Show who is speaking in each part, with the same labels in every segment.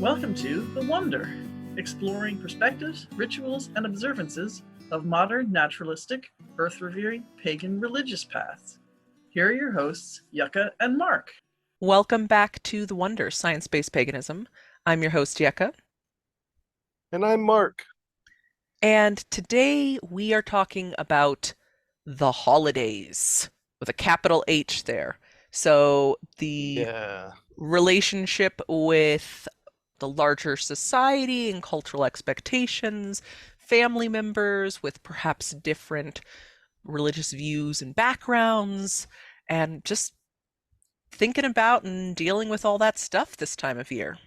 Speaker 1: Welcome to The Wonder, exploring perspectives, rituals, and observances of modern, naturalistic, earth-revering, pagan religious paths. Here are your hosts, Yucca and Mark.
Speaker 2: Welcome back to The Wonder, Science-Based Paganism. I'm your host, Yucca,
Speaker 3: And I'm Mark.
Speaker 2: and today we are talking about the holidays with a capital H there. So the
Speaker 3: Yeah.
Speaker 2: relationship with the larger society and cultural expectations, family members with perhaps different religious views and backgrounds, and just thinking about and dealing with all that stuff this time of year.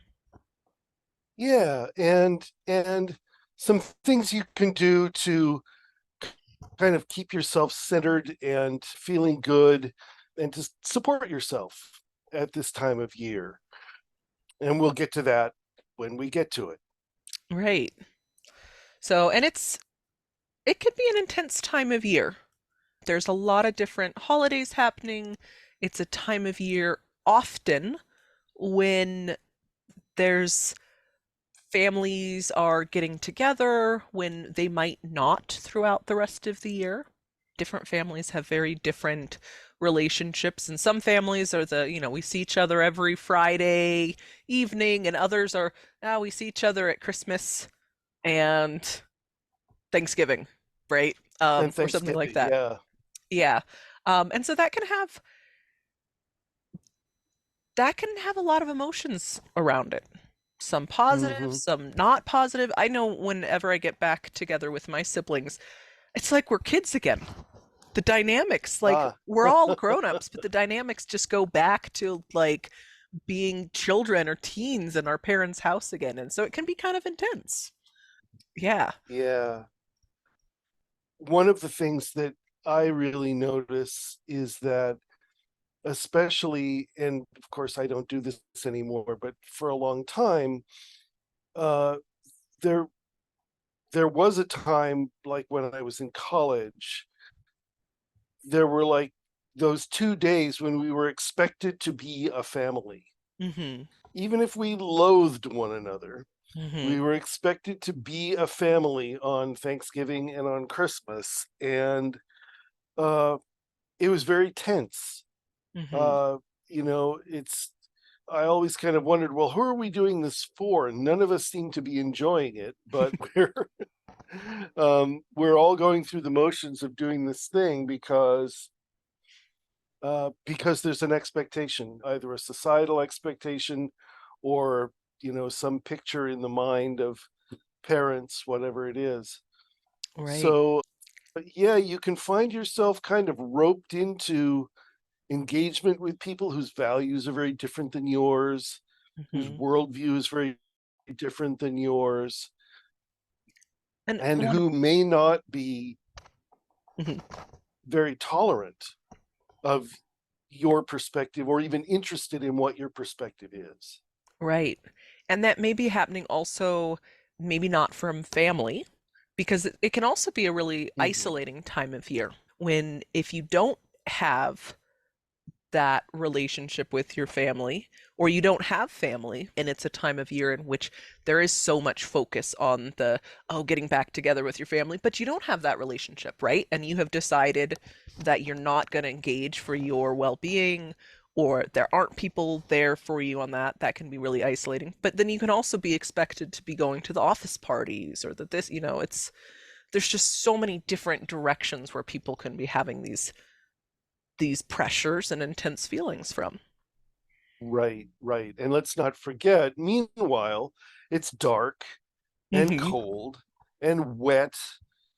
Speaker 3: Yeah. And some things you can do to kind of keep yourself centered and feeling good and to support yourself at this time of year. And we'll get to that when we get to it.
Speaker 2: Right. So, and it can be an intense time of year. There's a lot of different holidays happening. It's a time of year often when there's families are getting together when they might not throughout the rest of the year. Different families have very different relationships, and some families are we see each other every Friday evening, and others are, we see each other at Christmas and Thanksgiving, right?
Speaker 3: And
Speaker 2: Or something like
Speaker 3: Thanksgiving,
Speaker 2: that.
Speaker 3: yeah.
Speaker 2: Yeah. And so that can have a lot of emotions around it. Some positive,
Speaker 3: Hmm.
Speaker 2: some not positive. I know whenever I get back together with my siblings, it's like we're kids again. The dynamics, like
Speaker 3: Ah,
Speaker 2: we're all grown-ups, but the dynamics just go back to like being children or teens in our parents' house again. And so it can be kind of intense. Yeah.
Speaker 3: yeah. One of the things that I really notice is that especially, and of course I don't do this anymore, but for a long time, uh, there there was a time, like when I was in college, there were like those 2 days when we were expected to be a family.
Speaker 2: Mm-hmm.
Speaker 3: Even if we loathed one another,
Speaker 2: Mm-hmm.
Speaker 3: we were expected to be a family on Thanksgiving and on Christmas. And uh, it was very tense.
Speaker 2: Mm-hmm.
Speaker 3: Uh, it's, I always kind of wondered, well, who are we doing this for? And none of us seem to be enjoying it, but we're all going through the motions of doing this thing because there's an expectation, either a societal expectation or some picture in the mind of parents, whatever it is.
Speaker 2: Right.
Speaker 3: So yeah, you can find yourself kind of roped into engagement with people whose values are very different than yours, whose
Speaker 2: Mm-hmm.
Speaker 3: worldview is very different than yours,
Speaker 2: And
Speaker 3: and
Speaker 2: one,
Speaker 3: who may not be
Speaker 2: mhm,
Speaker 3: very tolerant of your perspective or even interested in what your perspective is.
Speaker 2: right. And that may be happening also, maybe not from family, because it can also be a really
Speaker 3: Mhm.
Speaker 2: isolating time of year when if you don't have that relationship with your family, or you don't have family, and it's a time of year in which there is so much focus on the, oh, getting back together with your family, but you don't have that relationship, right? And you have decided that you're not going to engage for your well-being, or there aren't people there for you on that. That can be really isolating. But then you can also be expected to be going to the office parties, or that this, it's there's just so many different directions where people can be having these pressures and intense feelings from.
Speaker 3: Right, right. And let's not forget, meanwhile, it's dark and
Speaker 2: Hmm.
Speaker 3: cold and wet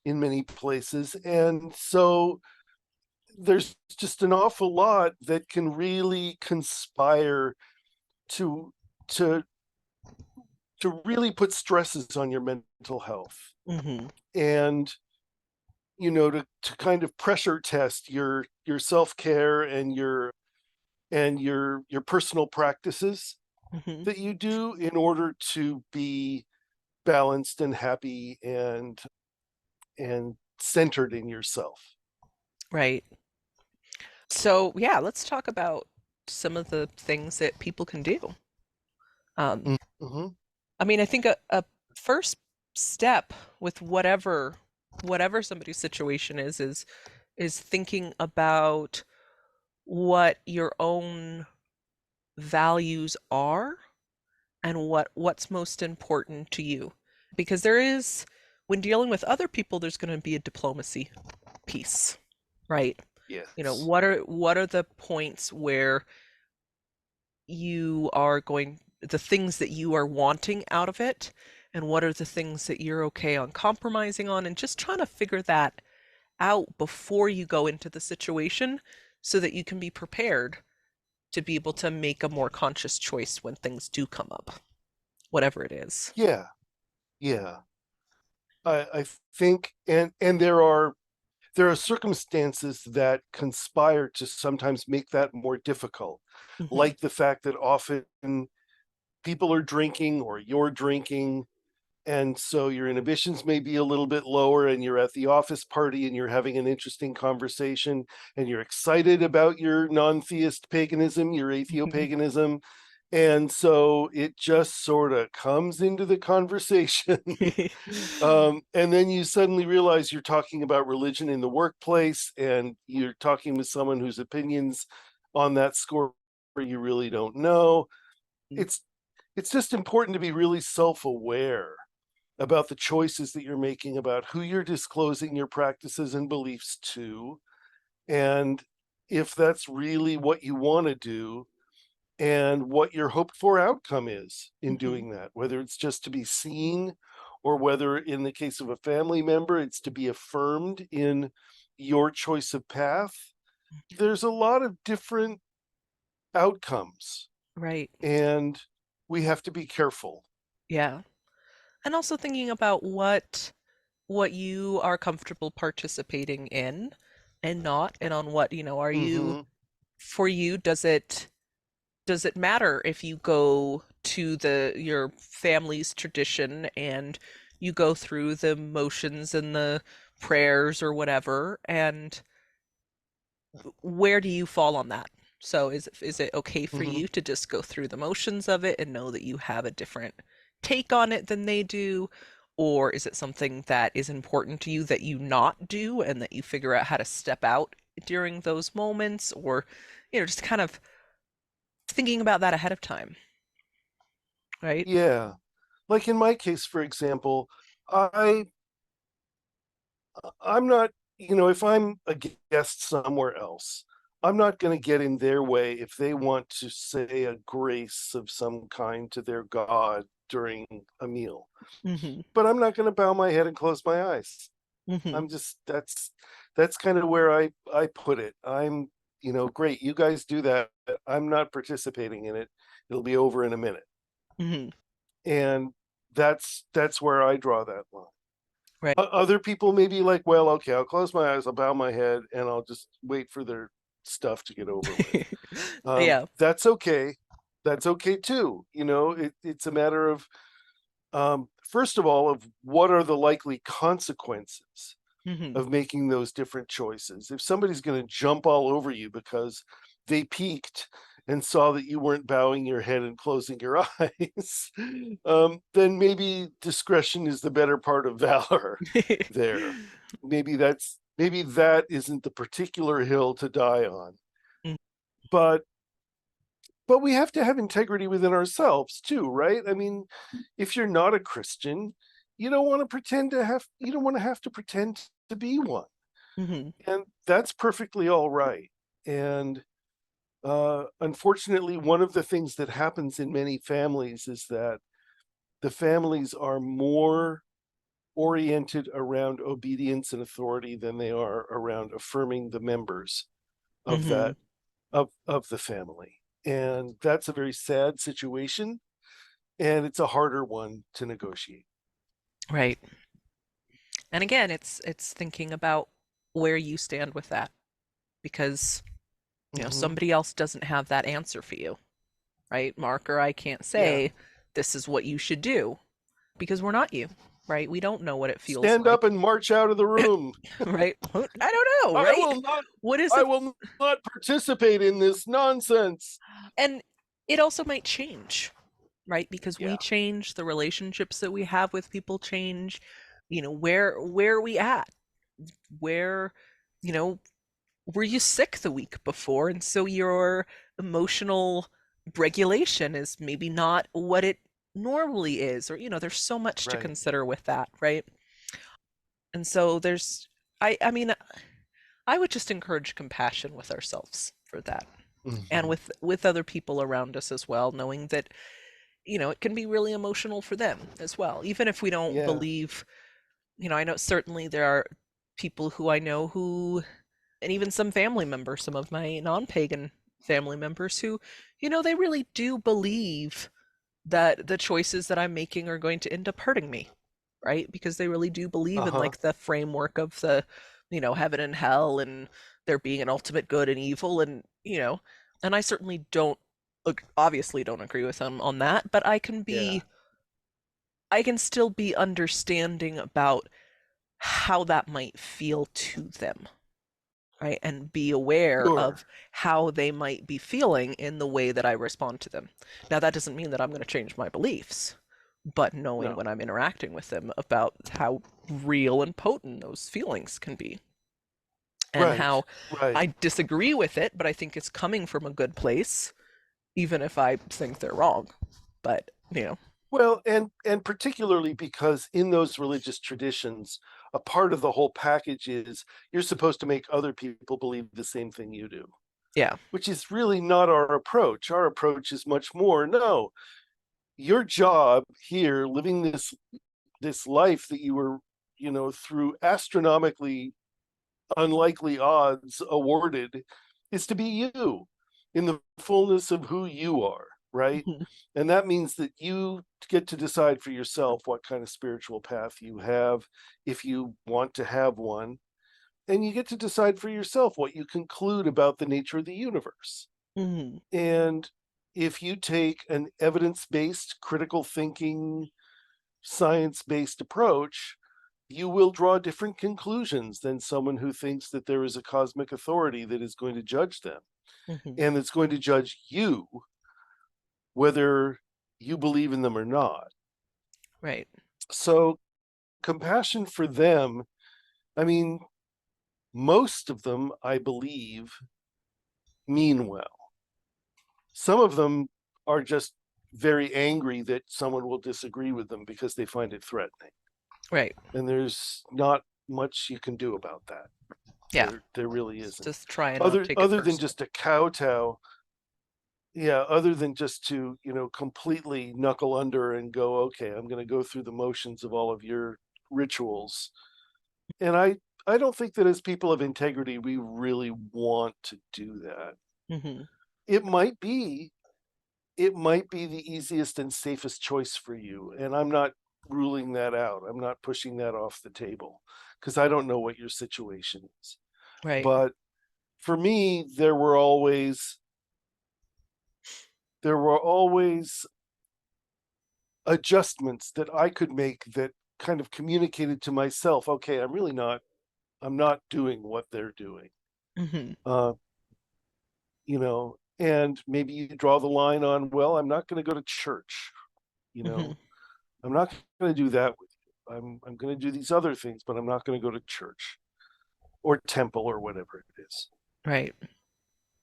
Speaker 3: in many places. And so there's just an awful lot that can really conspire to to to really put stresses on your mental health.
Speaker 2: Hmm.
Speaker 3: And to kind of pressure test your self-care and your personal practices
Speaker 2: Hmm.
Speaker 3: that you do in order to be balanced and happy and centered in yourself.
Speaker 2: Right. So, yeah, let's talk about some of the things that people can do. Um,
Speaker 3: Mm-hmm.
Speaker 2: I mean, I think a first step with whatever somebody's situation is thinking about what your own values are and what's most important to you. Because there is, when dealing with other people, there's going to be a diplomacy piece, right?
Speaker 3: Yes.
Speaker 2: What are the points where you are going, the things that you are wanting out of it, and what are the things that you're okay on compromising on, and just trying to figure that out before you go into the situation so that you can be prepared to be able to make a more conscious choice when things do come up, whatever it is.
Speaker 3: Yeah. Yeah. I think, and there are circumstances that conspire to sometimes make that more difficult,
Speaker 2: Hmm.
Speaker 3: like the fact that often people are drinking or you're drinking, and so your inhibitions may be a little bit lower, and you're at the office party and you're having an interesting conversation and you're excited about your non-theist paganism, your
Speaker 2: Hmm.
Speaker 3: atheopaganism, and so it just sort of comes into the conversation. And then you suddenly realize you're talking about religion in the workplace, and you're talking with someone whose opinions on that score you really don't know. It's it's just important to be really self-aware about the choices that you're making, about who you're disclosing your practices and beliefs to, and if that's really what you want to do, and what your hoped for outcome is in
Speaker 2: Hmm.
Speaker 3: doing that, whether it's just to be seen, or whether in the case of a family member, it's to be affirmed in your choice of path. There's a lot of different outcomes,
Speaker 2: Right.
Speaker 3: and we have to be careful.
Speaker 2: Yeah. And also thinking about what you are comfortable participating in and not, and on what, are you,
Speaker 3: Hmm.
Speaker 2: for you, does it matter if you go to your family's tradition and you go through the motions and the prayers or whatever, and where do you fall on that? So is it okay for
Speaker 3: Hmm.
Speaker 2: you to just go through the motions of it and know that you have a different take on it than they do? Or is it something that is important to you that you not do and that you figure out how to step out during those moments? Or, just kind of thinking about that ahead of time, right?
Speaker 3: Yeah. Like in my case, for example, I I'm not, if I'm a guest somewhere else, I'm not going to get in their way if they want to say a grace of some kind to their God during a meal.
Speaker 2: Mm-hmm.
Speaker 3: But I'm not going to bow my head and close my eyes.
Speaker 2: Mm-hmm.
Speaker 3: I'm just that's kind of where I put it. I'm, great, you guys do that. I'm not participating in it. It'll be over in a minute.
Speaker 2: Mm-hmm.
Speaker 3: And that's where I draw that line.
Speaker 2: Right.
Speaker 3: Other people may be like, well, okay, I'll close my eyes, I'll bow my head, and I'll just wait for their stuff to get over with.
Speaker 2: Yeah.
Speaker 3: That's okay. That's okay too. It's a matter of, first of all, of what are the likely consequences
Speaker 2: Mm-hmm.
Speaker 3: of making those different choices. If somebody's going to jump all over you because they peeked and saw that you weren't bowing your head and closing your eyes, then maybe discretion is the better part of valor there. Maybe that isn't the particular hill to die on. But we have to have integrity within ourselves too, right? I mean, if you're not a Christian, you don't want to have to pretend to be one,
Speaker 2: Mm-hmm.
Speaker 3: and that's perfectly all right. And unfortunately, one of the things that happens in many families is that the families are more oriented around obedience and authority than they are around affirming the members of
Speaker 2: Mm-hmm.
Speaker 3: that of the family. And that's a very sad situation, and it's a harder one to negotiate.
Speaker 2: Right. And again, it's thinking about where you stand with that, because
Speaker 3: Hmm.
Speaker 2: somebody else doesn't have that answer for you, right? Mark or I can't
Speaker 3: Yeah.
Speaker 2: say this is what you should do because we're not you, right? We don't know what it feels
Speaker 3: Stand up
Speaker 2: like,
Speaker 3: and march out of the room.
Speaker 2: right? I don't know,
Speaker 3: I
Speaker 2: right?
Speaker 3: will not
Speaker 2: What is
Speaker 3: I
Speaker 2: the
Speaker 3: will not participate in this nonsense.
Speaker 2: and it also might change, right? Because we
Speaker 3: Yeah.
Speaker 2: change, the relationships that we have with people change. Where are we at? Where, you know, were you sick the week before? And so your emotional regulation is maybe not what it normally is, or, there's so much to
Speaker 3: Right.
Speaker 2: consider with that, right? And so I mean, I would just encourage compassion with ourselves for that, and
Speaker 3: Mhm.
Speaker 2: with other people around us as well, knowing that, it can be really emotional for them as well, even if we don't
Speaker 3: Yeah.
Speaker 2: believe. I know certainly there are people who I know who, and even some family members, some of my non-pagan family members who, they really do believe that the choices that I'm making are going to end up hurting me, right? Because they really do believe in
Speaker 3: Uh-huh.
Speaker 2: like the framework of the, heaven and hell and there being an ultimate good and evil, and, and I certainly don't, obviously don't agree with them on that, but
Speaker 3: Yeah.
Speaker 2: I can still be understanding about how that might feel to them, right? And be aware
Speaker 3: Sure.
Speaker 2: of how they might be feeling in the way that I respond to them. Now, that doesn't mean that I'm going to change my beliefs, but knowing
Speaker 3: No.
Speaker 2: when I'm interacting with them about how real and potent those feelings can be, and
Speaker 3: Right.
Speaker 2: how
Speaker 3: Right.
Speaker 2: I disagree with it, but I think it's coming from a good place, even if I think they're wrong. But,
Speaker 3: Well, and particularly because in those religious traditions, a part of the whole package is you're supposed to make other people believe the same thing you do,
Speaker 2: yeah.
Speaker 3: which is really not our approach. Our approach is much more, no, your job here, living this life that you were, through astronomically unlikely odds awarded, is to be you in the fullness of who you are, right?
Speaker 2: Mhm.
Speaker 3: And that means that you get to decide for yourself what kind of spiritual path you have, if you want to have one. And you get to decide for yourself what you conclude about the nature of the universe.
Speaker 2: Mhm.
Speaker 3: And if you take an evidence based, critical thinking, science based approach, you will draw different conclusions than someone who thinks that there is a cosmic authority that is going to judge them
Speaker 2: Mhm.
Speaker 3: and that's going to judge you, whether you believe in them or not.
Speaker 2: Right.
Speaker 3: So, compassion for them, I mean, most of them, I believe, mean well. Some of them are just very angry that someone will disagree with them because they find it threatening.
Speaker 2: Right.
Speaker 3: And there's not much you can do about that.
Speaker 2: Yeah.
Speaker 3: There really isn't.
Speaker 2: Just try and not
Speaker 3: Other
Speaker 2: take it
Speaker 3: other than
Speaker 2: personally.
Speaker 3: just a kowtow, yeah, other than just to, completely knuckle under and go, okay, I'm gonna go through the motions of all of your rituals. And I don't think that as people of integrity, we really want to do that.
Speaker 2: Hmm.
Speaker 3: It might be, it might be the easiest and safest choice for you. And I'm not ruling that out. I'm not pushing that off the table because I don't know what your situation is.
Speaker 2: Right.
Speaker 3: But for me, there were always adjustments that I could make that kind of communicated to myself, okay, I'm not doing what they're doing.
Speaker 2: Hmm.
Speaker 3: Uh, and maybe you draw the line on, well, I'm not going to go to church, you
Speaker 2: Hmm.
Speaker 3: know, I'm not going to do that with you. I'm going to do these other things, but I'm not going to go to church or temple or whatever it is.
Speaker 2: Right.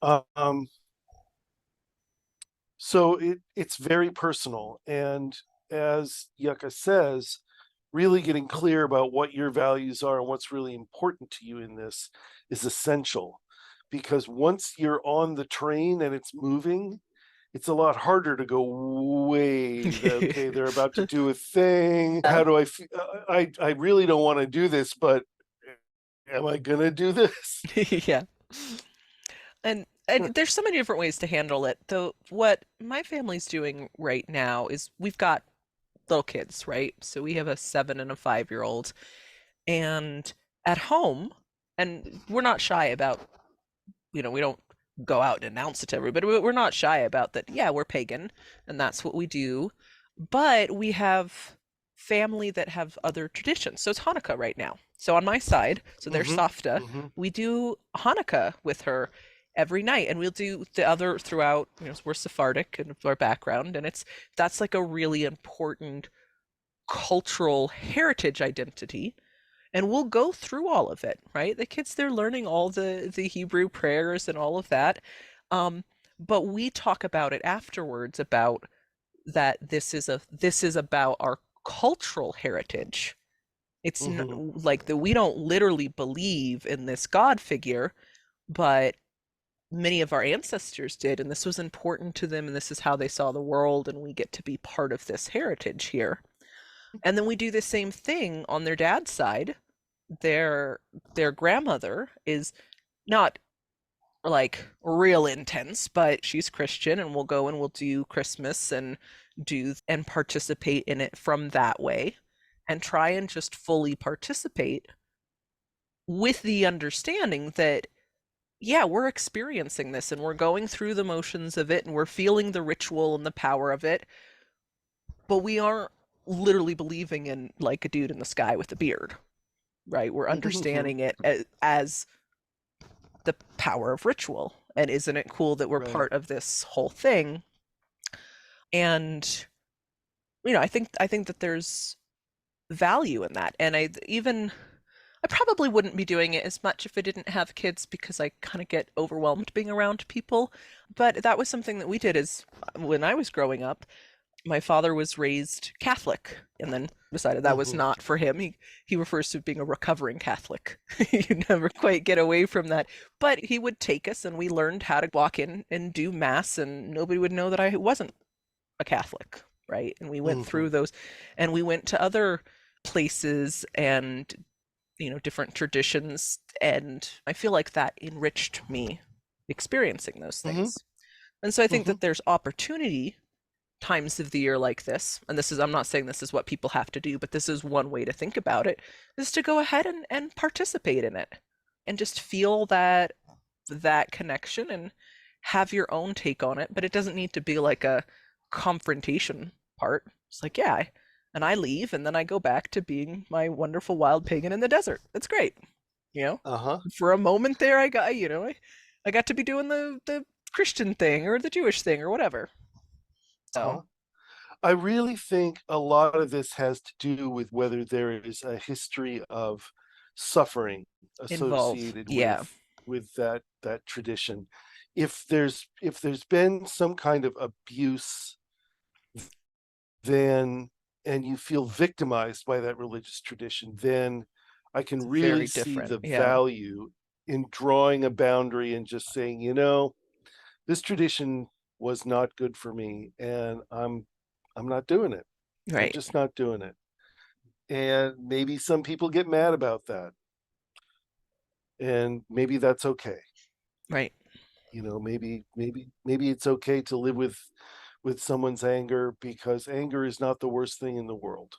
Speaker 3: Um, so it's very personal. And as Yucca says, really getting clear about what your values are and what's really important to you in this is essential. Because once you're on the train and it's moving, it's a lot harder to go, wait, okay, they're about to do a thing.
Speaker 2: Yeah.
Speaker 3: How do I feel? I really don't want to do this, but am I going to do this?
Speaker 2: Yeah. And there's so many different ways to handle it. Though what my family's doing right now is we've got little kids, right? So we have a 7 and a 5-year-old, and at home, and we're not shy about, we don't go out and announce it to everybody, but we're not shy about that. Yeah, we're pagan, and that's what we do. But we have family that have other traditions. So it's Hanukkah right now. So on my side, so there's
Speaker 3: Mm-hmm.
Speaker 2: Safta,
Speaker 3: Mm-hmm.
Speaker 2: we do Hanukkah with her. every night. And we'll do the other throughout, we're Sephardic in our background, and that's like a really important cultural heritage identity. And we'll go through all of it, right? The kids, they're learning all the Hebrew prayers and all of that. But we talk about it afterwards, about that this is about our cultural heritage. It's like that we don't literally believe in this God figure, but many of our ancestors did, and this was important to them, and this is how they saw the world, and we get to be part of this heritage here. And then we do the same thing on their dad's side. Their grandmother is not like real intense, but she's Christian, and we'll go and we'll do Christmas and participate in it from that way, and try and just fully participate with the understanding that, yeah, we're experiencing this and we're going through the motions of it and we're feeling the ritual and the power of it, but we aren't literally believing in like a dude in the sky with a beard, right? We're understanding it as the power of ritual. And isn't it cool that we're part of this whole thing? And I think that there's value in that. And I probably wouldn't be doing it as much if I didn't have kids, because I kind of get overwhelmed being around people. But that was something that we did is when I was growing up. My father was raised Catholic and then decided that was not for him. He refers to being a recovering Catholic. You never quite get away from that. But he would take us and we learned how to walk in and do mass, and nobody would know that I wasn't a Catholic, right? And we went through those, and we went to other places and different traditions, and I feel like that enriched me experiencing those things. And so I think that there's opportunity times of the year like this, and I'm not saying this is what people have to do, but this is one way to think about it, is to go ahead and participate in it and just feel that connection and have your own take on it. But it doesn't need to be like a confrontation part. It's like, yeah, and I leave and then I go back to being my wonderful wild pagan in the desert. That's great. For a moment there, I got I got to be doing the Christian thing or the Jewish thing or whatever. So
Speaker 3: I really think a lot of this has to do with whether there is a history of suffering associated with that tradition. If there's been some kind of abuse, then, and you feel victimized by that religious tradition, then I can really see the value in drawing a boundary and just saying, this tradition was not good for me, and I'm not doing it.
Speaker 2: Right.
Speaker 3: I'm just not doing it. And maybe some people get mad about that, and maybe that's okay.
Speaker 2: Right.
Speaker 3: Maybe it's okay to live with someone's anger, because anger is not the worst thing in the world.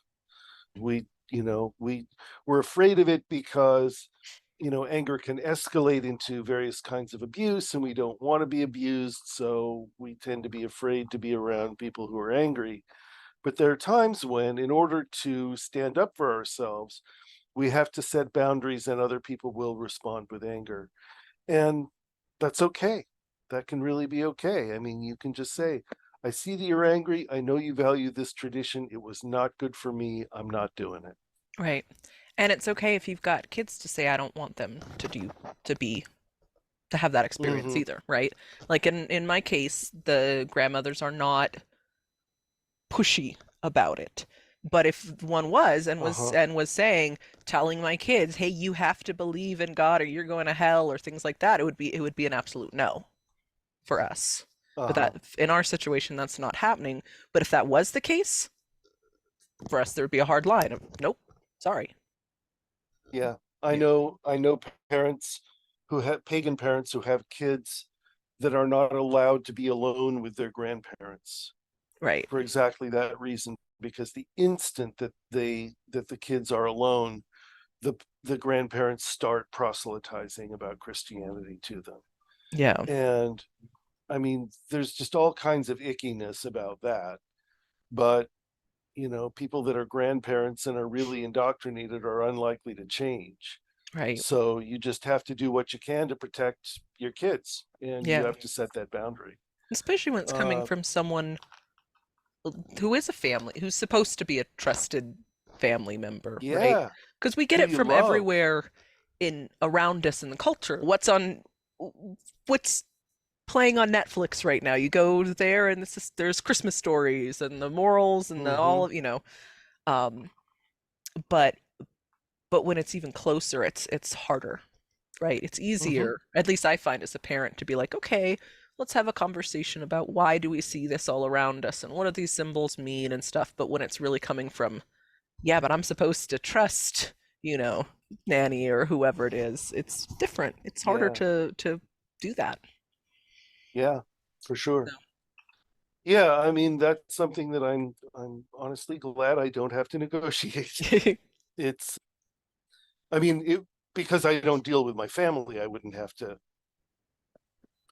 Speaker 3: We're afraid of it because anger can escalate into various kinds of abuse, and we don't want to be abused, so we tend to be afraid to be around people who are angry. But there are times when, in order to stand up for ourselves, we have to set boundaries, and other people will respond with anger. And that's okay. That can really be okay. I mean, you can just say, I see that you're angry. I know you value this tradition. It was not good for me. I'm not doing it.
Speaker 2: Right. And it's okay if you've got kids to say, I don't want them to have that experience either, right? Like in my case, the grandmothers are not pushy about it. But if one was and was saying, telling my kids, hey, you have to believe in God or you're going to hell or things like that, it would be an absolute no for us. But that in our situation, that's not happening. But if that was the case, for us, there would be a hard line of, nope, sorry.
Speaker 3: Yeah, I know parents who have pagan parents who have kids that are not allowed to be alone with their grandparents.
Speaker 2: Right.
Speaker 3: For exactly that reason, because the instant that the kids are alone, the grandparents start proselytizing about Christianity to them.
Speaker 2: Yeah.
Speaker 3: And I mean, there's just all kinds of ickiness about that. But people that are grandparents and are really indoctrinated are unlikely to change.
Speaker 2: Right.
Speaker 3: So you just have to do what you can to protect your kids, and you
Speaker 2: Yeah.
Speaker 3: have to set that boundary.
Speaker 2: Especially when it's coming
Speaker 3: Uh,
Speaker 2: from someone who is a family, who's supposed to be a trusted family member, right?
Speaker 3: yeah,
Speaker 2: Because we get
Speaker 3: who
Speaker 2: it
Speaker 3: you
Speaker 2: from
Speaker 3: love.
Speaker 2: everywhere in around us in the culture. What's playing on Netflix right now? You go there and there's Christmas stories and the morals and all
Speaker 3: Hmm.
Speaker 2: of, um, but when it's even closer, it's harder, right? It's
Speaker 3: Hmm.
Speaker 2: easier, at least I find as a parent, to be like, okay, let's have a conversation about why do we see this all around us and what do these symbols mean and stuff. But when it's really coming from, yeah, but I'm supposed to trust, you know, nanny or whoever it is, it's different. It's harder
Speaker 3: Yeah,
Speaker 2: to do that.
Speaker 3: yeah, for sure. Yeah, I mean that's something that I'm honestly glad I don't have to negotiate. It's, I mean, because I don't deal with my family, I wouldn't have to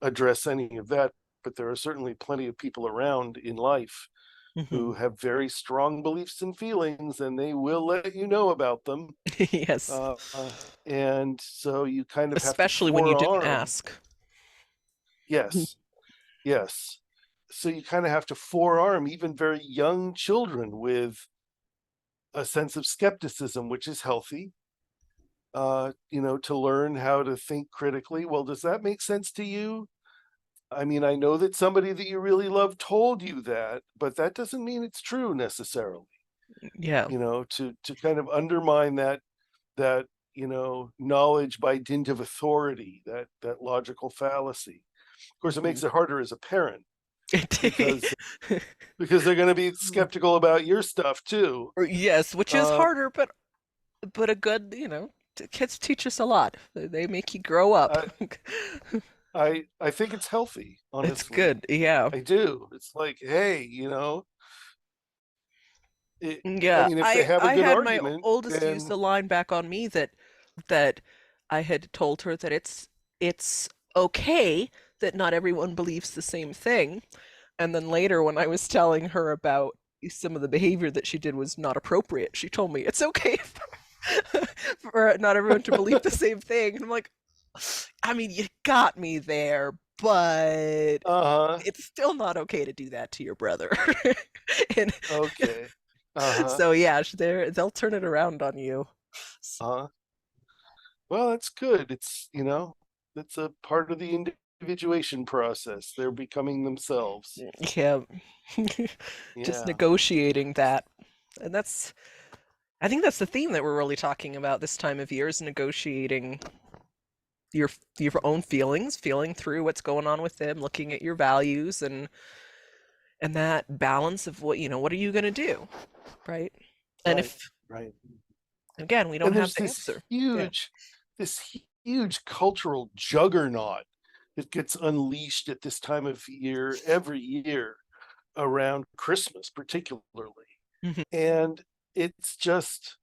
Speaker 3: address any of that. But there are certainly plenty of people around in life
Speaker 2: Hmm.
Speaker 3: who have very strong beliefs and feelings, and they will let you know about them.
Speaker 2: Yes,
Speaker 3: Uh, and so you kind of have to
Speaker 2: especially when you didn't
Speaker 3: forearm.
Speaker 2: ask.
Speaker 3: Yes, yes. So you kind of have to forearm even very young children with a sense of skepticism, which is healthy. To learn how to think critically. Well, does that make sense to you? I mean, I know that somebody that you really love told you that, but that doesn't mean it's true necessarily.
Speaker 2: Yeah.
Speaker 3: To kind of undermine that knowledge by dint of authority, that logical fallacy. Of course, it makes it harder as a parent because they're going to be skeptical about your stuff too.
Speaker 2: Yes, which is
Speaker 3: Uh,
Speaker 2: harder, but a good, kids teach us a lot. They make you grow up.
Speaker 3: I I think it's healthy,
Speaker 2: It's
Speaker 3: honestly.
Speaker 2: good. Yeah.
Speaker 3: I do. It's like, hey, I
Speaker 2: Yeah.
Speaker 3: mean, if they
Speaker 2: I
Speaker 3: have a
Speaker 2: I
Speaker 3: good
Speaker 2: had my
Speaker 3: argument,
Speaker 2: oldest use
Speaker 3: then
Speaker 2: the line back on me that I had told her that it's okay that not everyone believes the same thing. And then later when I was telling her about some of the behavior that she did was not appropriate, she told me it's okay for not everyone to believe the same thing. And I'm like, I mean, you got me there, but
Speaker 3: uh-huh,
Speaker 2: it's still not okay to do that to your brother. And
Speaker 3: okay, uh-huh,
Speaker 2: so yeah, they'll turn it around on you.
Speaker 3: uh-huh. Well, that's good. That's a part of the individuation process. They're becoming themselves.
Speaker 2: Yeah. Just
Speaker 3: Yeah,
Speaker 2: negotiating that. And I think that's the theme that we're really talking about this time of year is negotiating your your own feelings, feeling through what's going on with them, looking at your values and that balance of what are you going to do, right? And
Speaker 3: right,
Speaker 2: if
Speaker 3: right.
Speaker 2: again, we don't
Speaker 3: And
Speaker 2: have
Speaker 3: there's
Speaker 2: the answer. Yeah.
Speaker 3: this huge cultural juggernaut that gets unleashed at this time of year every year around Christmas, particularly.
Speaker 2: Mhm.
Speaker 3: And it's just,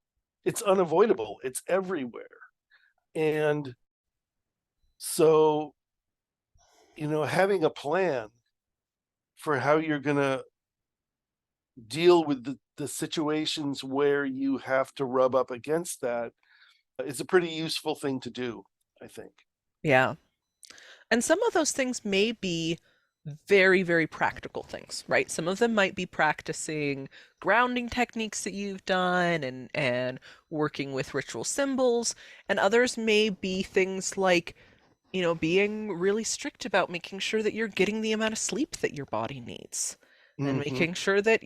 Speaker 3: it's unavoidable. It's everywhere. And so, having a plan for how you're going to deal with the situations where you have to rub up against that is a pretty useful thing to do, I think.
Speaker 2: Yeah. And some of those things may be very, very practical things, right? Some of them might be practicing grounding techniques that you've done and working with ritual symbols, and others may be things like, being really strict about making sure that you're getting the amount of sleep that your body needs. And
Speaker 3: Hmm.
Speaker 2: making sure that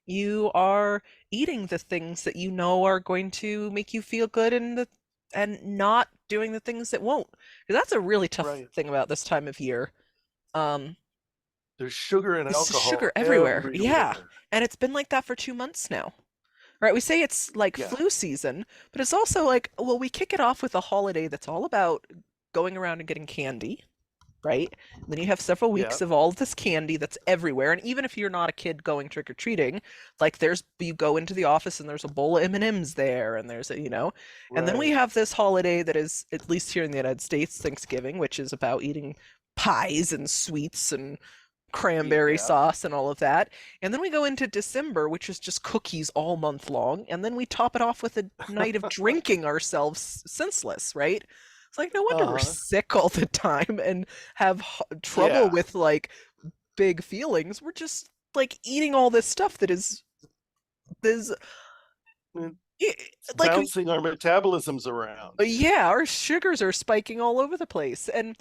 Speaker 2: you are eating the things that you know are going to make you feel good and not doing the things that won't. Because that's a really tough
Speaker 3: Right.
Speaker 2: thing about this time of year. Um,
Speaker 3: There's sugar and
Speaker 2: it's sugar
Speaker 3: alcohol
Speaker 2: everywhere. Yeah.
Speaker 3: everywhere.
Speaker 2: And it's been like that for 2 months now. Right? We say it's like
Speaker 3: Yeah.
Speaker 2: flu season, but it's also like, well, we kick it off with a holiday that's all about going around and getting candy, right? And then you have several
Speaker 3: Yeah.
Speaker 2: weeks of all this candy that's everywhere. And even if you're not a kid going trick or treating, like you go into the office and there's a bowl of M&Ms there, and and then we
Speaker 3: Right.
Speaker 2: have this holiday that is, at least here in the United States, Thanksgiving, which is about eating pies and sweets and cranberry
Speaker 3: Yeah.
Speaker 2: sauce and all of that. And then we go into December, which is just cookies all month long. And then we top it off with a night of drinking ourselves senseless, right? It's like, no wonder we're
Speaker 3: Uh-huh.
Speaker 2: sick all the time and have trouble
Speaker 3: Yeah.
Speaker 2: with like big feelings. We're just like eating all this stuff that is
Speaker 3: Mm,
Speaker 2: i-
Speaker 3: It's
Speaker 2: like,
Speaker 3: bouncing our metabolisms around.
Speaker 2: yeah, our sugars are spiking all over the place. And,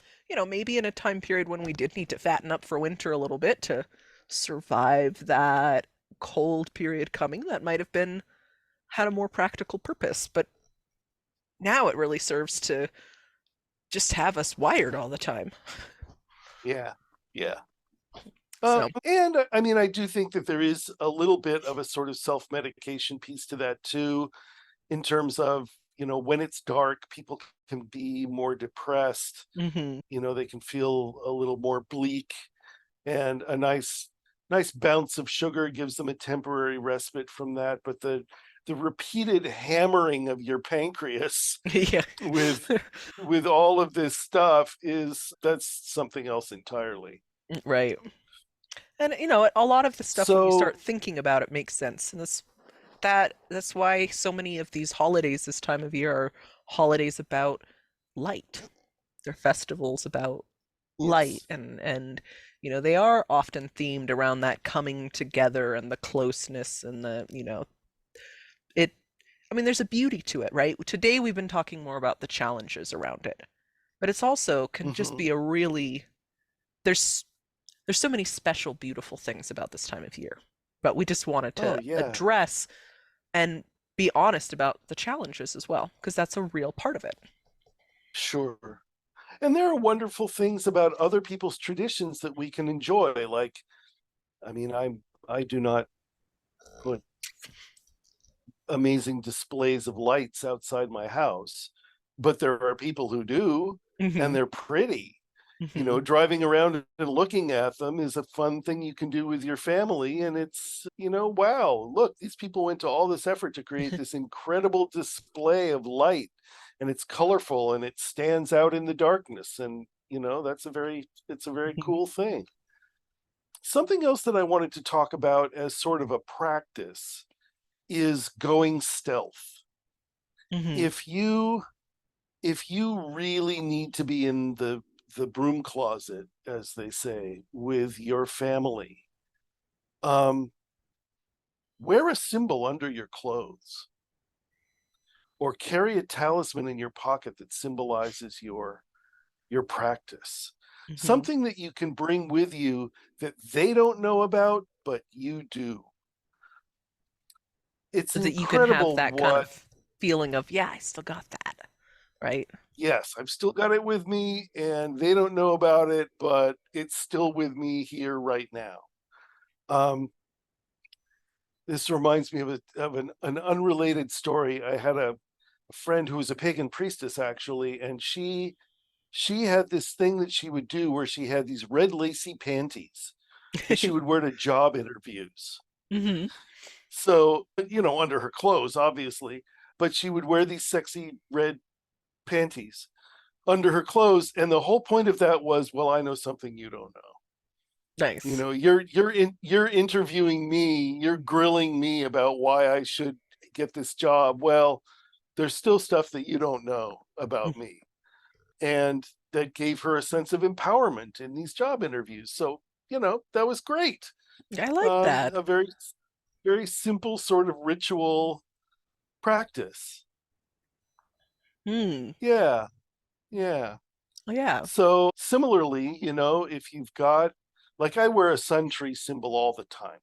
Speaker 2: maybe in a time period when we did need to fatten up for winter a little bit to survive that cold period coming, that might have been had a more practical purpose. But now it really serves to just have us wired all the time.
Speaker 3: Yeah. Yeah.
Speaker 2: So,
Speaker 3: And I mean, I do think that there is a little bit of a sort of self-medication piece to that too, in terms of, when it's dark, people can be more depressed.
Speaker 2: mhm.
Speaker 3: They can feel a little more bleak, and a nice bounce of sugar gives them a temporary respite from that. But the repeated hammering of your pancreas
Speaker 2: Yeah.
Speaker 3: with all of this stuff that's something else entirely.
Speaker 2: Right. And a lot of the stuff when you
Speaker 3: So,
Speaker 2: start thinking about it makes sense. And that's why so many of these holidays this time of year are holidays about light. They're festivals about light,
Speaker 3: yes.
Speaker 2: and they are often themed around that coming together and the closeness and it I mean, there's a beauty to it, right? Today we've been talking more about the challenges around it, but it's also can just
Speaker 3: Hmm.
Speaker 2: be a really there's there's so many special beautiful things about this time of year, but we just wanted
Speaker 3: Oh
Speaker 2: to
Speaker 3: yeah,
Speaker 2: address and be honest about the challenges as well, because that's a real part of it.
Speaker 3: sure. And there are wonderful things about other people's traditions that we can enjoy. Like, I mean, I do not put amazing displays of lights outside my house, but there are people who do, and
Speaker 2: Hmm.
Speaker 3: they're pretty.
Speaker 2: Hmm.
Speaker 3: Driving around and looking at them is a fun thing you can do with your family. And it's, wow, look, these people went to all this effort to create this incredible display of light, and it's colorful and it stands out in the darkness. And, it's a very cool thing. Something else that I wanted to talk about as sort of a practice is going stealth.
Speaker 2: Hmm.
Speaker 3: If you really need to be in the broom closet, as they say, with your family, um, wear a symbol under your clothes, or carry a talisman in your pocket that symbolizes your practice.
Speaker 2: Hmm.
Speaker 3: Something that you can bring with you that they don't know about, but you do. It's
Speaker 2: So that you can have
Speaker 3: incredible
Speaker 2: that kind
Speaker 3: what.
Speaker 2: of feeling of, yeah, I still got that, right?
Speaker 3: Yes, I've still got it with me, and they don't know about it, but it's still with me here right now. Um, this reminds me of an unrelated story. I had a friend who was a pagan priestess, actually, and she had this thing that she would do where she had these red lacy panties that she would wear to job interviews.
Speaker 2: Hmm.
Speaker 3: So, under her clothes, obviously, but she would wear these sexy red panties under her clothes, and the whole point of that was, well, I know something you don't know.
Speaker 2: Nice.
Speaker 3: You're interviewing me, you're grilling me about why I should get this job. Well, there's still stuff that you don't know about me. And that gave her a sense of empowerment in these job interviews. So, that was great.
Speaker 2: I like that.
Speaker 3: A very, very simple sort of ritual practice.
Speaker 2: Hmm.
Speaker 3: Yeah. Yeah.
Speaker 2: Yeah.
Speaker 3: So similarly, if you've got, like, I wear a sun tree symbol all the time.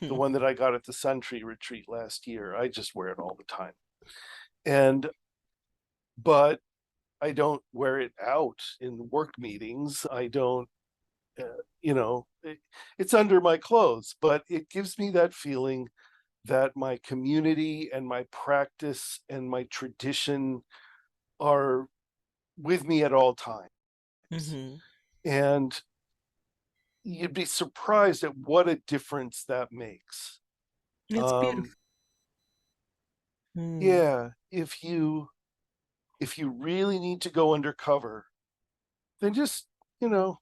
Speaker 3: The
Speaker 2: Hmm.
Speaker 3: one that I got at the Sun Tree retreat last year, I just wear it all the time. And but I don't wear it out in work meetings. I don't, it's under my clothes, but it gives me that feeling that my community and my practice and my tradition are with me at all times.
Speaker 2: Hmm.
Speaker 3: And you'd be surprised at what a difference that makes.
Speaker 2: It's beautiful.
Speaker 3: Um,
Speaker 2: Hmm.
Speaker 3: yeah, if you really need to go undercover, then just, you know,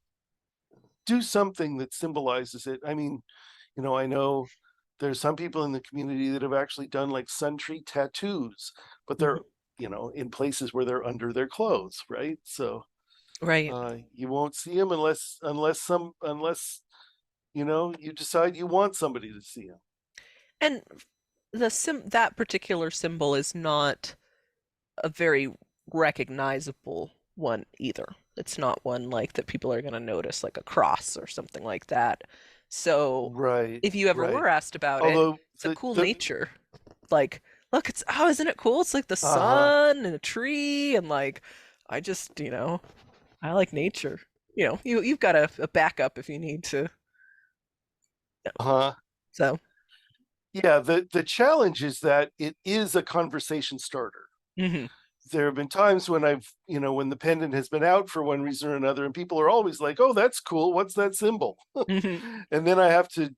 Speaker 3: do something that symbolizes it. I mean, I know there's some people in the community that have actually done like sun tree tattoos, but they're,
Speaker 2: Mhm.
Speaker 3: in places where they're under their clothes, right? So
Speaker 2: Right.
Speaker 3: you won't see them unless you decide you want somebody to see them.
Speaker 2: And that particular symbol is not a very recognizable one either. It's not one like that people are going to notice, like a cross or something like that. So
Speaker 3: Right,
Speaker 2: if you ever
Speaker 3: right.
Speaker 2: were asked about it,
Speaker 3: Although
Speaker 2: it's a cool
Speaker 3: the
Speaker 2: nature. Like, look, oh, isn't it cool? It's like the
Speaker 3: uh-huh,
Speaker 2: sun and a tree and like I just, I like nature. You've got a backup if you need to.
Speaker 3: uh-huh.
Speaker 2: So,
Speaker 3: Yeah, the challenge is that it is a conversation starter.
Speaker 2: hmm
Speaker 3: There have been times when when the pendant has been out for one reason or another, and people are always like, "Oh, that's cool. What's that symbol?"
Speaker 2: hmm
Speaker 3: And then I have to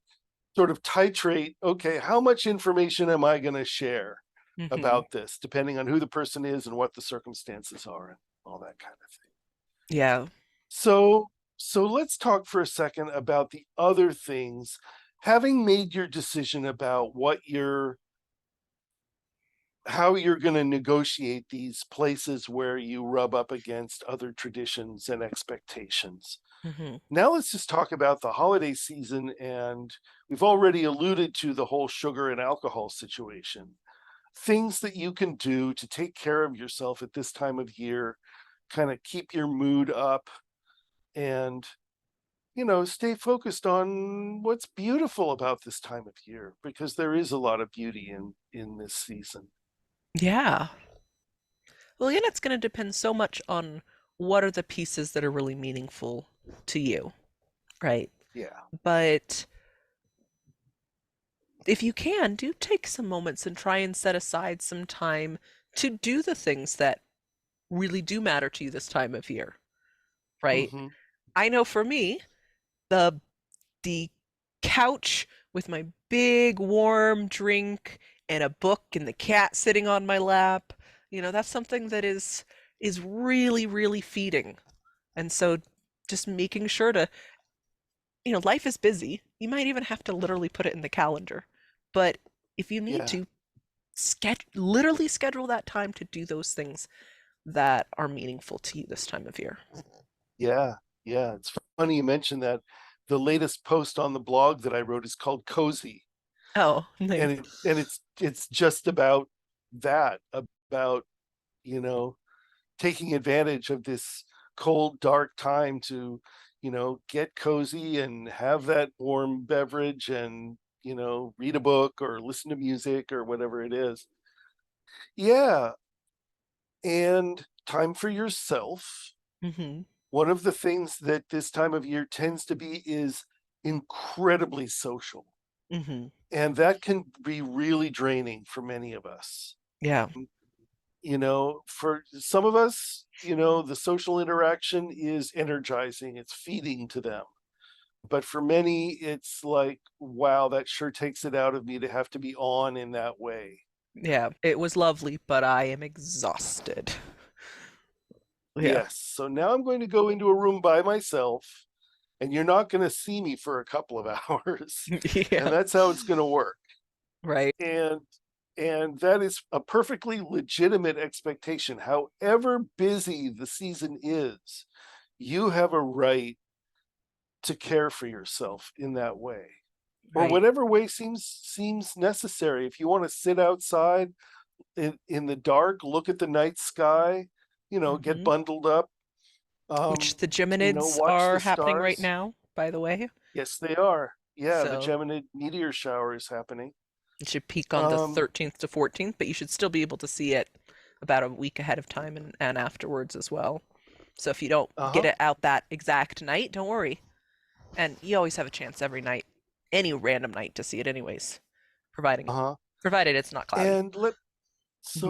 Speaker 3: sort of titrate, okay, how much information am I going to share
Speaker 2: hmm
Speaker 3: about this, depending on who the person is and what the circumstances are and all that kind of thing.
Speaker 2: Yeah.
Speaker 3: So let's talk for a second about the other things. Having made your decision about how you're going to negotiate these places where you rub up against other traditions and expectations.
Speaker 2: hmm
Speaker 3: Now let's just talk about the holiday season, and we've already alluded to the whole sugar and alcohol situation. Things that you can do to take care of yourself at this time of year, kind of keep your mood up and stay focused on what's beautiful about this time of year, because there is a lot of beauty in this season.
Speaker 2: Yeah. Well, again, it's going to depend so much on what are the pieces that are really meaningful to you, right?
Speaker 3: Yeah.
Speaker 2: But if you can, do take some moments and try and set aside some time to do the things that really do matter to you this time of year, right?
Speaker 3: Hmm.
Speaker 2: I know for me, the the couch with my big warm drink and a book and the cat sitting on my lap, that's something that is really, really feeding. And so just making sure to, life is busy. You might even have to literally put it in the calendar. But if you need
Speaker 3: Yeah.
Speaker 2: to, literally schedule that time to do those things that are meaningful to you this time of year.
Speaker 3: Yeah. Yeah. It's funny you mentioned that. The latest post on the blog that I wrote is called Cozy.
Speaker 2: Oh, nice.
Speaker 3: And it's just about that, about, you know, taking advantage of this cold, dark time to, get cozy and have that warm beverage and, read a book or listen to music or whatever it is. Yeah. And time for yourself.
Speaker 2: hmm
Speaker 3: One of the things that this time of year tends to be is incredibly social.
Speaker 2: hmm
Speaker 3: And that can be really draining for many of us.
Speaker 2: Yeah.
Speaker 3: For some of us, the social interaction is energizing, it's feeding to them. But for many, it's like, wow, that sure takes it out of me to have to be on in that way.
Speaker 2: Yeah. It was lovely, but I am exhausted. Yeah.
Speaker 3: Yes. So now I'm going to go into a room by myself, and you're not going to see me for a couple of hours. And
Speaker 2: Yeah.
Speaker 3: that's how it's going to work.
Speaker 2: Right.
Speaker 3: And that is a perfectly legitimate expectation. However busy the season is, you have a right to care for yourself in that way, or
Speaker 2: Right.
Speaker 3: whatever way seems necessary. If you want to sit outside in the dark, look at the night sky, get
Speaker 2: hmm
Speaker 3: bundled up,
Speaker 2: Which the Geminids
Speaker 3: watch
Speaker 2: are
Speaker 3: the
Speaker 2: happening right
Speaker 3: stars.
Speaker 2: now, by the way.
Speaker 3: Yes, they are. Yeah, the
Speaker 2: So
Speaker 3: Geminid meteor shower is happening.
Speaker 2: it should peak on the
Speaker 3: Um,
Speaker 2: 13th to 14th, but you should still be able to see it about a week ahead of time and afterwards as well. So if you don't get
Speaker 3: uh-huh,
Speaker 2: it out that exact night, don't worry. And you always have a chance every night, any random night to see it anyways, providing
Speaker 3: uh-huh.
Speaker 2: provided it's not cloudy.
Speaker 3: And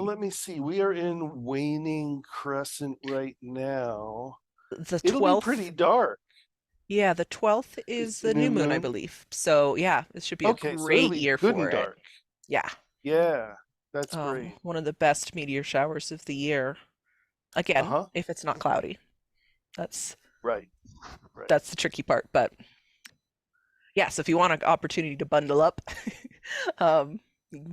Speaker 3: let me see. We are in waning crescent right now.
Speaker 2: The
Speaker 3: It'll be pretty
Speaker 2: 12th,
Speaker 3: dark.
Speaker 2: yeah, the 12th
Speaker 3: Is
Speaker 2: is
Speaker 3: the
Speaker 2: the
Speaker 3: new
Speaker 2: new moon, I
Speaker 3: moon.
Speaker 2: believe. So yeah, this should be a
Speaker 3: Okay, so it'll
Speaker 2: great
Speaker 3: be
Speaker 2: year
Speaker 3: good
Speaker 2: for
Speaker 3: and
Speaker 2: it.
Speaker 3: dark.
Speaker 2: Yeah.
Speaker 3: Yeah, that's great.
Speaker 2: One of the best meteor showers of the year. Again,
Speaker 3: Uh-huh.
Speaker 2: if it's not cloudy. That's
Speaker 3: Right. Right.
Speaker 2: That's the tricky part. But yeah, so if you want an opportunity to bundle up, um,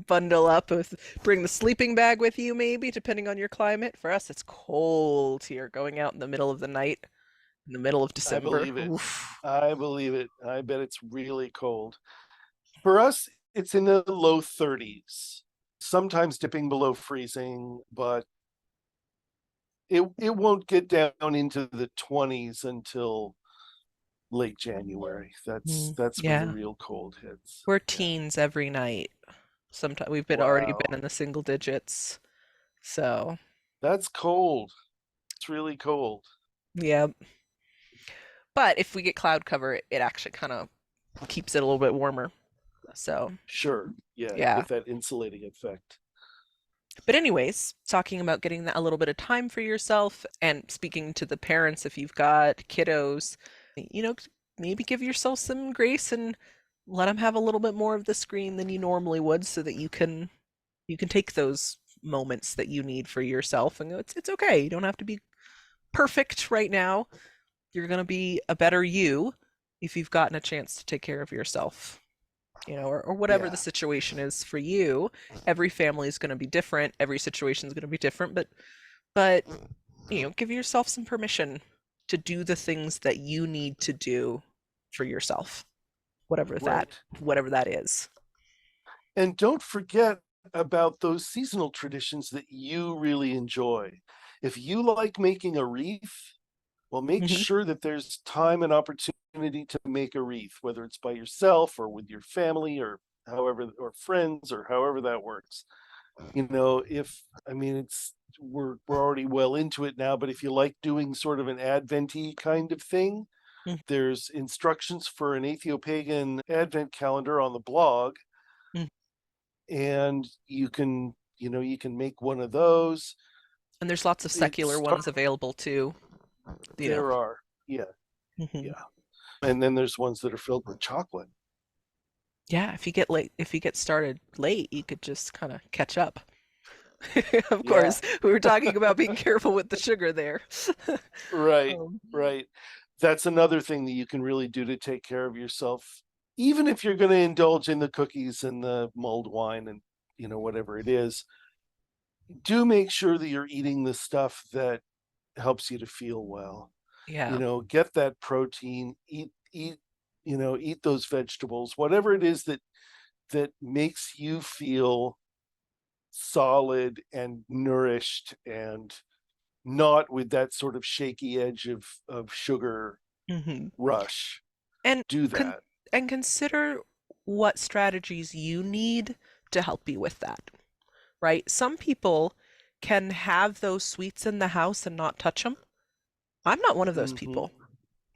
Speaker 2: bundle up with, bring the sleeping bag with you, maybe, depending on your climate. For us, it's cold here, going out in the middle of the night, in the middle of
Speaker 3: I
Speaker 2: December.
Speaker 3: believe it.
Speaker 2: Oof.
Speaker 3: I believe it. I bet it's really cold. For us, it's in the low 30s, sometimes dipping below freezing, but it won't get down into the 20s until late January. That's when the
Speaker 2: Yeah,
Speaker 3: real cold hits.
Speaker 2: we're
Speaker 3: Yeah.
Speaker 2: teens every night. Sometimes we've been already been
Speaker 3: Wow.
Speaker 2: in the single digits. So,
Speaker 3: That's cold. It's really cold.
Speaker 2: yeah. But if we get cloud cover, it actually kind of keeps it a little bit warmer. So,
Speaker 3: Sure. Yeah, you
Speaker 2: yeah.
Speaker 3: get that insulating effect.
Speaker 2: But anyways, talking about getting that a little bit of time for yourself and speaking to the parents if you've got kiddos, you know, maybe give yourself some grace and let them have a little bit more of the screen than you normally would so that you can take those moments that you need for yourself and go, it's okay. You don't have to be perfect right now. You're going to be a better you if you've gotten a chance to take care of yourself, or whatever the
Speaker 3: Yeah.
Speaker 2: situation is for you. Every family is going to be different. Every situation is going to be different, but give yourself some permission to do the things that you need to do for yourself, whatever that
Speaker 3: Right.
Speaker 2: whatever that is.
Speaker 3: And don't forget about those seasonal traditions that you really enjoy. If you like making a wreath, well, make
Speaker 2: Hmm.
Speaker 3: sure that there's time and opportunity to make a wreath, whether it's by yourself or with your family or however, or friends or however that works. If I mean it's we're already well into it now, but if you like doing sort of an adventy kind of thing, there's instructions for an Ethiopian advent calendar on the blog, and you can make one of those.
Speaker 2: And there's lots of secular
Speaker 3: It's
Speaker 2: ones available too. you know
Speaker 3: There are, yeah,
Speaker 2: hmm
Speaker 3: yeah, and then there's ones that are filled with chocolate.
Speaker 2: yeah, if you get started late, you could just kind of catch up. Of
Speaker 3: Yeah.
Speaker 2: course, we were talking about being careful with the sugar there.
Speaker 3: Right,
Speaker 2: um,
Speaker 3: right. That's another thing that you can really do to take care of yourself, even if you're going to indulge in the cookies and the mulled wine and whatever it is. Do make sure that you're eating the stuff that helps you to feel well.
Speaker 2: yeah.
Speaker 3: Get that protein, eat those vegetables, whatever it is that makes you feel solid and nourished and not with that sort of shaky edge of sugar
Speaker 2: hmm
Speaker 3: rush.
Speaker 2: and
Speaker 3: Do
Speaker 2: con-
Speaker 3: that.
Speaker 2: and consider what strategies you need to help you with that, right? Some people can have those sweets in the house and not touch them. I'm not one of those
Speaker 3: Hmm.
Speaker 2: people,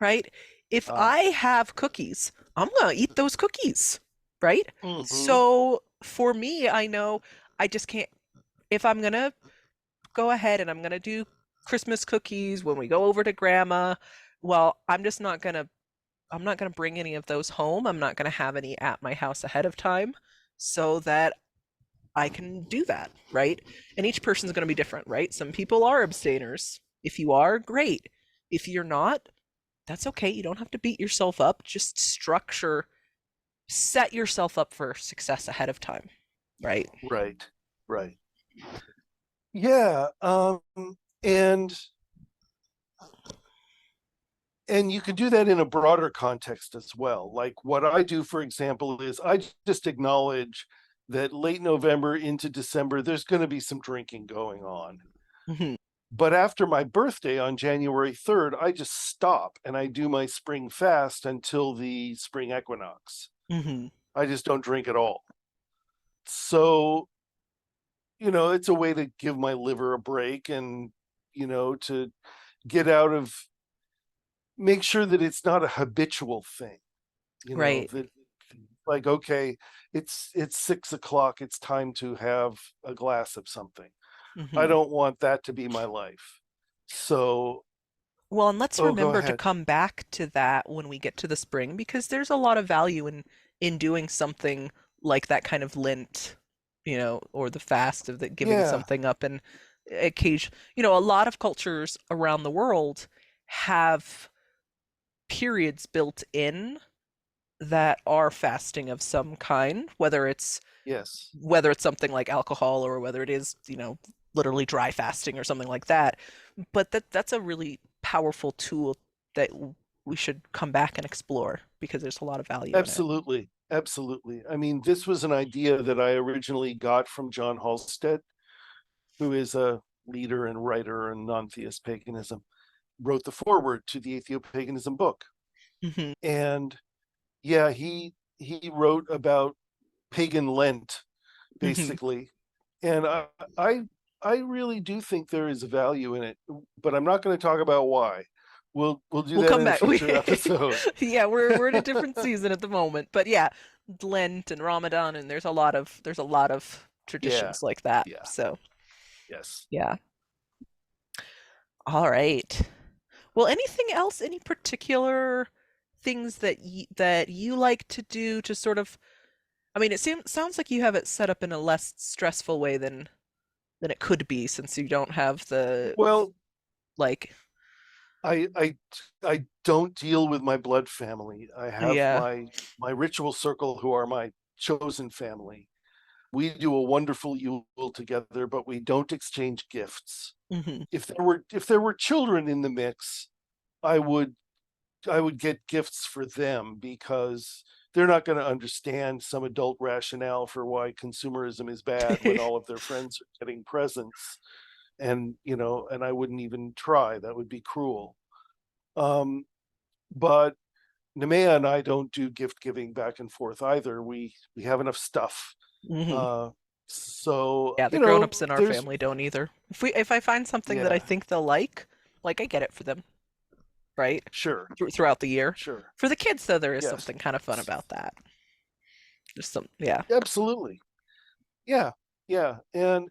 Speaker 2: right? If
Speaker 3: Ah.
Speaker 2: I have cookies, I'm gonna eat those cookies, right?
Speaker 3: Hmm.
Speaker 2: So for me, I know I just can't, if I'm gonna go ahead and I'm gonna do Christmas cookies when we go over to grandma, well, I'm not gonna bring any of those home. I'm not gonna have any at my house ahead of time so that I can do that, right? And each person's gonna be different, right? Some people are abstainers. If you are, great. If you're not, that's okay. You don't have to beat yourself up. Just set yourself up for success ahead of time, right?
Speaker 3: Right, right. Yeah. And and you can do that in a broader context as well. Like what I do, for example, is I just acknowledge that late November into December, there's going to be some drinking going on.
Speaker 2: Hmm.
Speaker 3: But after my birthday on January 3rd, I just stop and I do my spring fast until the spring equinox.
Speaker 2: Hmm.
Speaker 3: I just don't drink at all. So, it's a way to give my liver a break and, to get out of, make sure that it's not a habitual thing,
Speaker 2: Right.
Speaker 3: that like, okay, it's 6 o'clock, it's time to have a glass of something. I
Speaker 2: Hmm.
Speaker 3: don't want that to be my life. So,
Speaker 2: Well, and let's
Speaker 3: oh, go
Speaker 2: remember to
Speaker 3: ahead.
Speaker 2: come back to that when we get to the spring because there's a lot of value in doing something like that kind of Lent, or the fast of the giving
Speaker 3: Yeah.
Speaker 2: something up and occasion. A lot of cultures around the world have periods built in that are fasting of some kind,
Speaker 3: Yes.
Speaker 2: whether it's something like alcohol or whether it is, literally dry fasting or something like that. But that's a really powerful tool that we should come back and explore because there's a lot of value in it.
Speaker 3: Absolutely. Absolutely. I mean, this was an idea that I originally got from John Halstead, who is a leader and writer in non-theist paganism, wrote the foreword to the Atheopaganism book.
Speaker 2: Hmm.
Speaker 3: And yeah, he wrote about pagan Lent,
Speaker 2: Hmm.
Speaker 3: basically. And I I really do think there is value in it, but I'm not going to talk about why. We'll do
Speaker 2: We'll
Speaker 3: that
Speaker 2: come
Speaker 3: in a
Speaker 2: back.
Speaker 3: future episode.
Speaker 2: Yeah, we're in a different season at the moment, but yeah, Lent and Ramadan, and there's a lot of
Speaker 3: Yeah.
Speaker 2: traditions like that.
Speaker 3: Yeah.
Speaker 2: So
Speaker 3: Yes.
Speaker 2: yeah, all right. Well, anything else? Any particular things that you like to do to sort of? I mean, sounds like you have it set up in a less stressful way than it could be, since you don't have the
Speaker 3: Well,
Speaker 2: like.
Speaker 3: I don't deal with my blood family. I have
Speaker 2: Yeah.
Speaker 3: my ritual circle, who are my chosen family. We do a wonderful Yule together, but we don't exchange gifts.
Speaker 2: Hmm.
Speaker 3: If there were children in the mix, I would I would get gifts for them, because they're not going to understand some adult rationale for why consumerism is bad when all of their friends are getting presents. And and I wouldn't even try. That would be cruel. Um, but Nemea and I don't do gift giving back and forth either. We have enough stuff.
Speaker 2: Hmm.
Speaker 3: Uh, so
Speaker 2: Yeah, the grown-ups in our
Speaker 3: there's
Speaker 2: family don't either. If I find something that I
Speaker 3: yeah,
Speaker 2: think they'll like I get it for them, right?
Speaker 3: sure,
Speaker 2: Throughout the year.
Speaker 3: sure,
Speaker 2: For the kids though, there is
Speaker 3: yes,
Speaker 2: something kind of fun about that. Just yeah.
Speaker 3: absolutely, yeah, yeah, and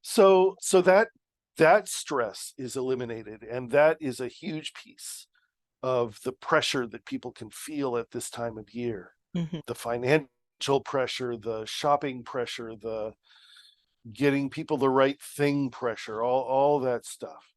Speaker 3: so that stress is eliminated, and that is a huge piece of the pressure that people can feel at this time of year.
Speaker 2: Hmm.
Speaker 3: The financial pressure, the shopping pressure, the getting people the right thing pressure, all that stuff.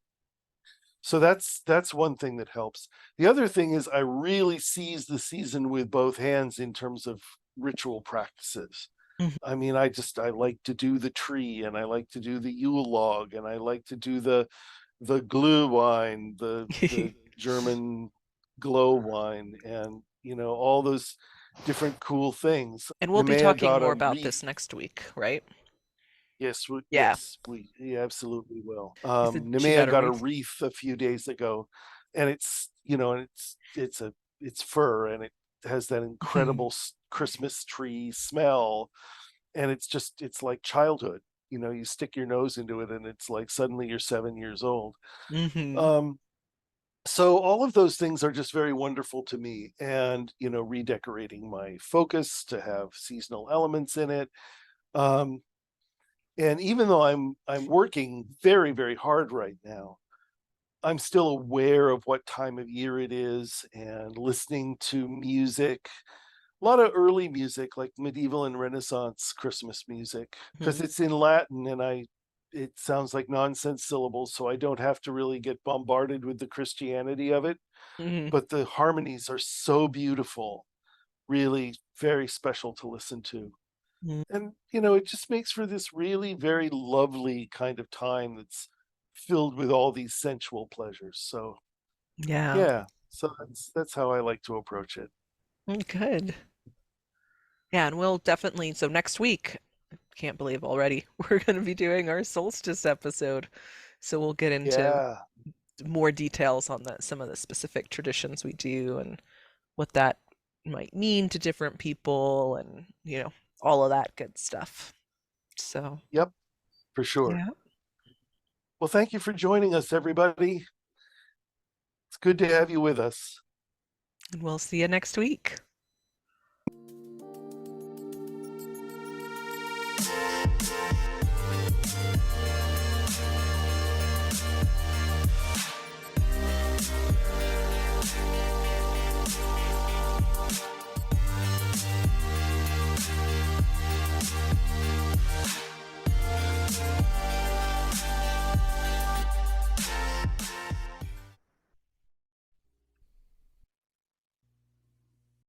Speaker 3: So that's one thing that helps. The other thing is, I really seize the season with both hands in terms of ritual practices.
Speaker 2: Hmm.
Speaker 3: I mean, I like to do the tree, and I like to do the Yule log, and I like to do the Glühwein, the German glow wine, and all those different cool things.
Speaker 2: And we'll be
Speaker 3: Nemea
Speaker 2: talking
Speaker 3: got
Speaker 2: more
Speaker 3: a
Speaker 2: about
Speaker 3: wreath.
Speaker 2: this next week, right?
Speaker 3: Yes,
Speaker 2: Yeah.
Speaker 3: we absolutely will.
Speaker 2: You said she
Speaker 3: Nemea
Speaker 2: got a
Speaker 3: got a
Speaker 2: wreath.
Speaker 3: wreath a few days ago, and it's fur, and it has that
Speaker 2: Hmm.
Speaker 3: incredible Christmas tree smell, and it's like childhood. You stick your nose into it, and it's like suddenly you're 7 years old.
Speaker 2: Hmm.
Speaker 3: Um, so all of those things are just very wonderful to me, and redecorating my focus to have seasonal elements in it. Um, and even though I'm working very, very hard right now, I'm still aware of what time of year it is, and listening to music, a lot of early music, like medieval and Renaissance Christmas music, because
Speaker 2: Hmm.
Speaker 3: it's in Latin, and it sounds like nonsense syllables, so I don't have to really get bombarded with the Christianity of it.
Speaker 2: Hmm.
Speaker 3: But the harmonies are so beautiful, really very special to listen to. And it just makes for this really very lovely kind of time that's filled with all these sensual pleasures. So
Speaker 2: Yeah.
Speaker 3: yeah, so that's how I like to approach it.
Speaker 2: Good. Yeah, and we'll definitely, so next week, can't believe already, we're going to be doing our solstice episode. So we'll get into
Speaker 3: Yeah.
Speaker 2: more details on some of the specific traditions we do and what that might mean to different people and, all of that good stuff. So,
Speaker 3: Yep, for sure.
Speaker 2: yeah,
Speaker 3: Well, thank you for joining us, everybody. It's good to have you with us.
Speaker 2: and we'll see you next week.